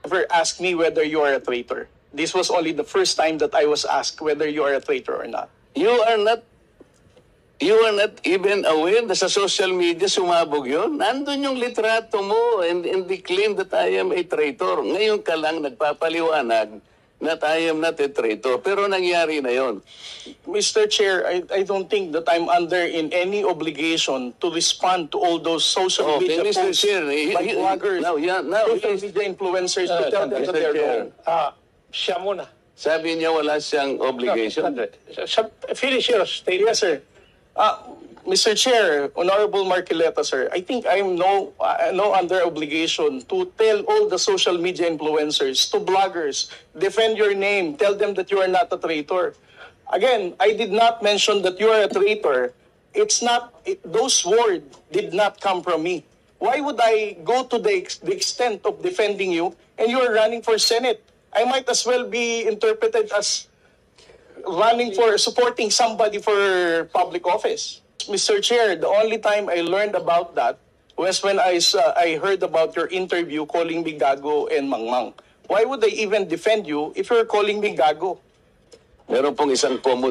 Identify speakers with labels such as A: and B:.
A: never asked me whether you are a traitor. This was only the first time that I was asked whether you are a traitor or not.
B: You are not even aware na sa social media sumabog yun? Nandun yung litrato mo and the claim that I am a traitor. Ngayon ka lang nagpapaliwanag na I am not a traitor. Pero nangyari na yon.
A: Mr. Chair, I don't think that I'm under in any obligation to respond to all those social media
B: Mr.
A: posts
B: Chair,
A: by bloggers, social media influencers to tell them that they're wrong.
C: Siya muna.
B: Sabi niya wala siyang obligation.
C: Finish your statement.
A: Yes, sir. Mr. Chair, Honorable Marquileta, sir, I think I'm no under obligation to tell all the social media influencers, to bloggers, defend your name, tell them that you are not a traitor. Again, I did not mention that you are a traitor. It's not, those words did not come from me. Why would I go to the extent of defending you and you are running for Senate? I might as well be interpreted as running for, supporting somebody for public office. Mr. Chair, the only time I learned about that was when I heard about your interview calling me Gago and Mangmang. Why would I even defend you if you're calling me Gago?
B: Meron pong isang common